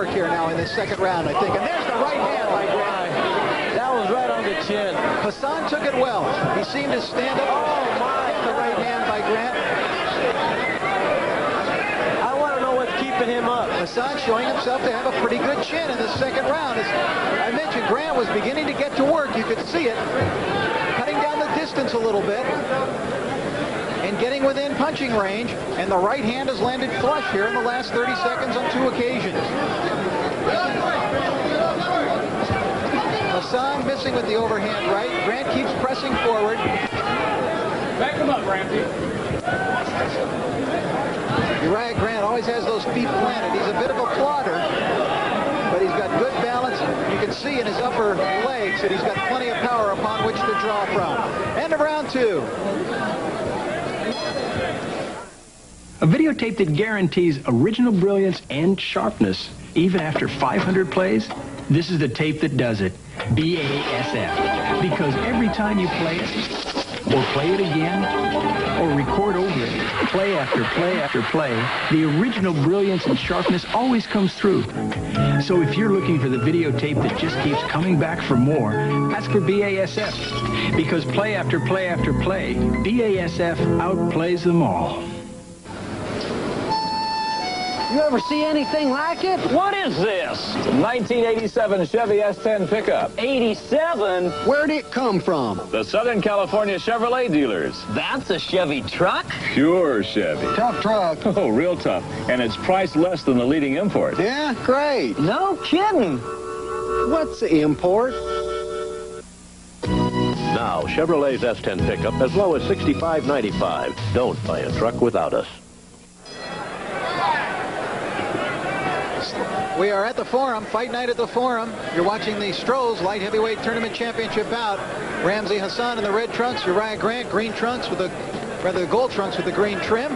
work here now in this second round, I think. And there's the right hand by Grant. That was right on the chin. Hassan took it well. He seemed to stand up. Oh, my. The right hand by Grant. I want to know what's keeping him up. Hassan showing himself to have a pretty good chin in the second round. As I mentioned, Grant was beginning to get to work. You could see it. Cutting down the distance a little bit. And getting within punching range. And the right hand has landed flush here in the last 30 seconds on 2 occasions. Hassan missing with the overhand right. Grant keeps pressing forward. Back him up, Ramzi. Uriah Grant always has those feet planted. He's a bit of a plodder, but he's got good balance. You can see in his upper legs that he's got plenty of power upon which to draw from. End of round 2. A videotape that guarantees original brilliance and sharpness even after 500 plays. This is the tape that does it. BASF. Because every time you play it, or play it again, or record over it, play after play after play, the original brilliance and sharpness always comes through. So if you're looking for the videotape that just keeps coming back for more, ask for BASF. Because play after play after play, BASF outplays them all. You ever see anything like it? What is this? 1987 Chevy S10 pickup. 87? Where'd it come from? The Southern California Chevrolet dealers. That's a Chevy truck? Pure Chevy. Tough truck. Oh, real tough. And it's priced less than the leading import. Yeah, great. No kidding. What's the import? Now, Chevrolet's S10 pickup as low as $65.95. Don't buy a truck without us. We are at the Forum, fight night at the Forum. You're watching the Strohs Light Heavyweight Tournament Championship bout. Ramzi Hassan in the red trunks, Uriah Grant, green trunks with the, rather gold trunks with the green trim.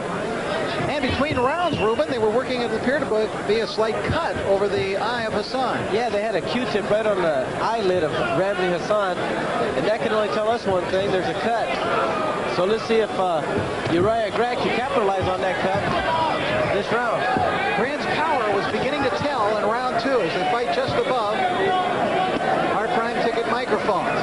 And between rounds, Ruben, they were working, it appeared to be a slight cut over the eye of Hassan. Yeah, they had a Q-tip right on the eyelid of Ramzi Hassan. And that can only tell us one thing, there's a cut. So let's see if Uriah Grant can capitalize on that cut this round. Grant's power was beginning to tell in round 2 as they fight just above our prime ticket microphones.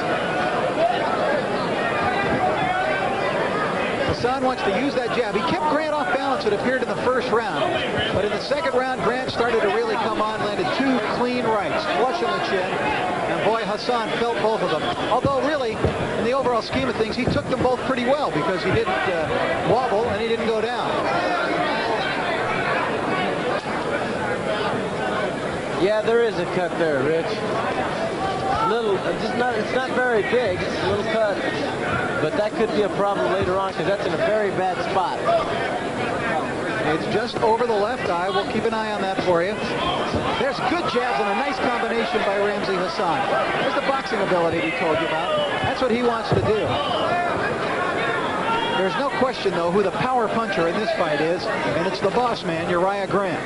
Hassan wants to use that jab. He kept Grant off balance, it appeared, in the first round. But in the second round, Grant started to really come on, landed 2 clean rights, flush on the chin. And boy, Hassan felt both of them. Although really, in the overall scheme of things, he took them both pretty well because he didn't wobble and he didn't go down. Yeah, there is a cut there, Rich. Little, it's not very big. It's a little cut, but that could be a problem later on because that's in a very bad spot. It's just over the left eye. We'll keep an eye on that for you. There's good jabs and a nice combination by Ramzi Hassan. There's the boxing ability we told you about. That's what he wants to do. There's no question, though, who the power puncher in this fight is, and it's the boss man, Uriah Grant.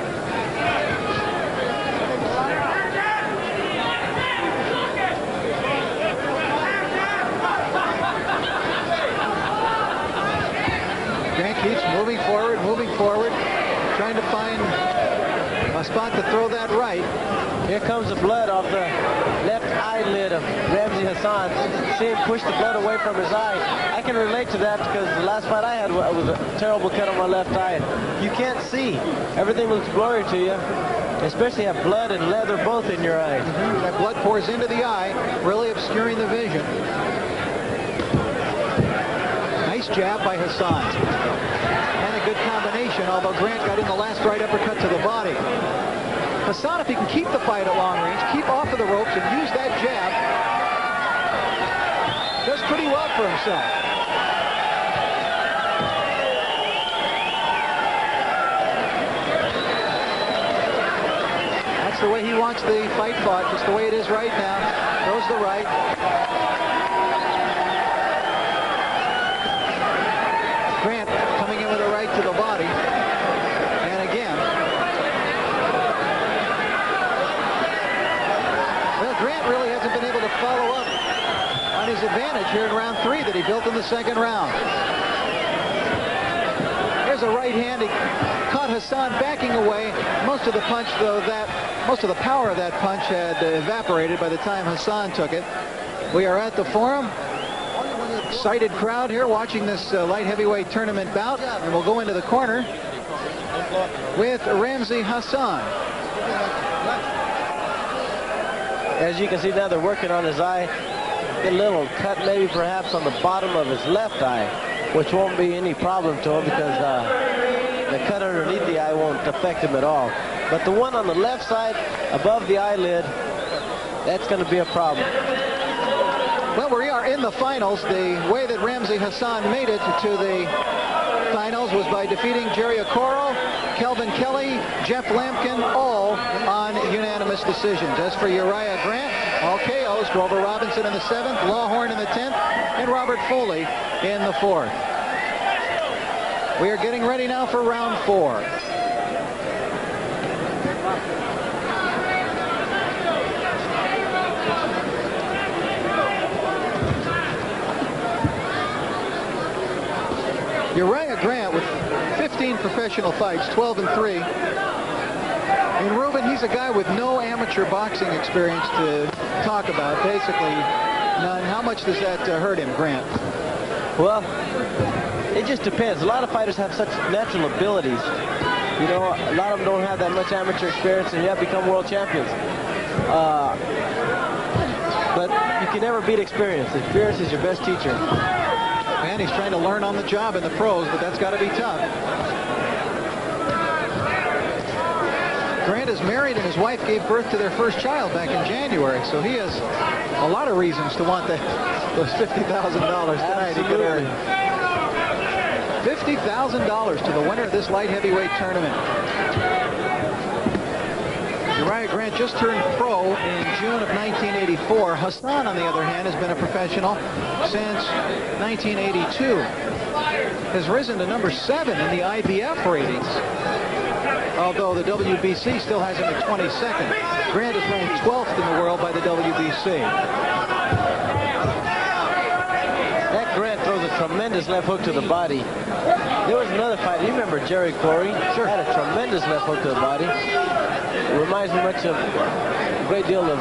Grant keeps moving forward, trying to find a spot to throw that right. Here comes the blood off the left eyelid of Ramzi Hassan. See him push the blood away from his eye. I can relate to that because the last fight I had was a terrible cut on my left eye. You can't see. Everything looks blurry to you, especially have blood and leather both in your eyes. That blood pours into the eye, really obscuring the vision. Nice jab by Hassan. And a good combination, although Grant got in the last right uppercut to the body. Hassan, if he can keep the fight at long range, keep off of the ropes and use that jab, does pretty well for himself. That's the way he wants the fight fought, just the way it is right now. Throws the right. Grant coming in with a right to the body. And again. Well, Grant really hasn't been able to follow up on his advantage here in round 3 that he built in the second round. There's a right hand. He caught Hassan backing away. Most of the punch, though, that most of the power of that punch had evaporated by the time Hassan took it. We are at the Forum. Excited crowd here watching this light heavyweight tournament bout, and we'll go into the corner with Ramzi Hassan. As you can see now, they're working on his eye. Get a little cut maybe perhaps on the bottom of his left eye, which won't be any problem to him because the cut underneath the eye won't affect him at all. But the one on the left side above the eyelid, that's going to be a problem. Well, we are in the finals. The way that Ramzi Hassan made it to the finals was by defeating Jerry Okoro, Kelvin Kelly, Jeff Lampkin, all on unanimous decisions. As for Uriah Grant, all KOs, Grover Robinson in the 7th, Lawhorn in the 10th, and Robert Foley in the 4th. We are getting ready now for round 4. Uriah Grant with 15 professional fights, 12-3. And Ruben, he's a guy with no amateur boxing experience to talk about, basically none. How much does that hurt him, Grant? Well, it just depends. A lot of fighters have such natural abilities. You know, a lot of them don't have that much amateur experience and yet become world champions. But you can never beat experience. Experience is your best teacher. And he's trying to learn on the job in the pros, but that's got to be tough. Grant is married, and his wife gave birth to their first child back in January, so he has a lot of reasons to want those $50,000 tonight. He could earn $50,000 to the winner of this light heavyweight tournament. Uriah Grant just turned pro in June of 1984. Hassan, on the other hand, has been a professional since 1982. Has risen to number 7 in the IBF ratings, although the WBC still has him at 22nd. Grant is ranked 12th in the world by the WBC. That Grant throws a tremendous left hook to the body. There was another fight. You remember Jerry Corey? Sure. Had a tremendous left hook to the body. It reminds me much of a great deal of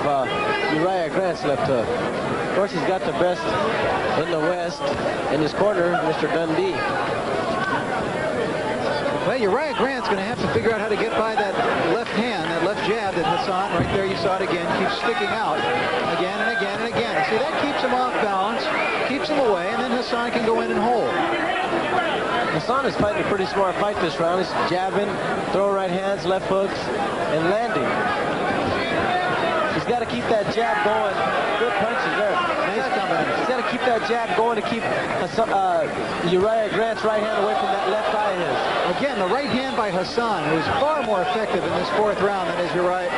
Uriah Grant's left hook. Of course, he's got the best in the West. In his corner, Mr. Dundee. Well, Uriah Grant's going to have to figure out how to get by that left hand, that left jab that Hassan, right there you saw it again, keeps sticking out again and again and again. See, that keeps him off balance, keeps him away, and then Hassan can go in and hold. Hassan is fighting a pretty smart fight this round. He's jabbing, throwing right hands, left hooks, and landing. He's got to keep that jab going. Good punches there. Nice combination. He's got to keep that jab going to keep Uriah Grant's right hand away from that left eye of his. Again, the right hand by Hassan, who's far more effective in this 4th round than is Uriah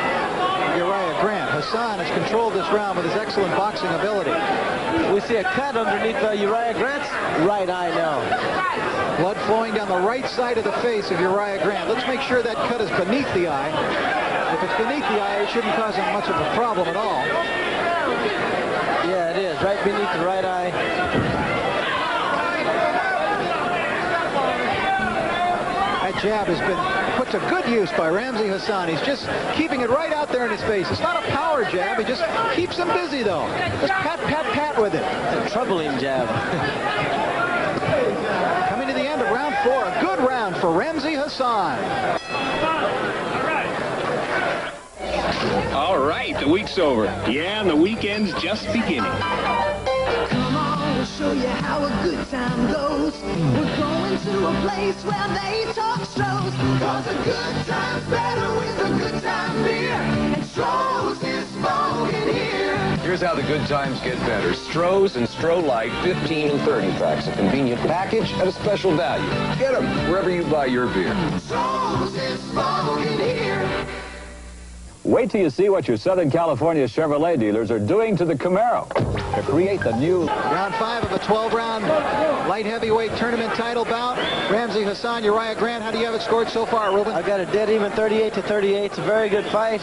Grant. Hassan has controlled this round with his excellent boxing ability. We see a cut underneath Uriah Grant's right eye now. Blood flowing down the right side of the face of Uriah Grant. Let's make sure that cut is beneath the eye. If it's beneath the eye, it shouldn't cause him much of a problem at all. Yeah, it is. Right beneath the right eye. That jab has been put to good use by Ramzi Hassan. He's just keeping it right out there in his face. It's not a power jab. He just keeps him busy, though. Just pat, pat, pat with it. A troubling jab. Coming to the end of round 4. A good round for Ramzi Hassan. All right, the week's over. Yeah, and the weekend's just beginning. Come on, we'll show you how a good time goes. We're going to a place where they talk Strohs. Cause a good time's better with a good time beer. And Strohs is smoking here. Here's how the good times get better. Strohs and Stroh Light 15 and 30 packs. A convenient package at a special value. Get them wherever you buy your beer. Strohs is smoking here. Wait till you see what your Southern California Chevrolet dealers are doing to the Camaro to create the new... Round 5 of a 12-round light heavyweight tournament title bout. Ramzi Hassan, Uriah Grant, how do you have it scored so far, Ruben? I've got a dead even 38-38. It's a very good fight.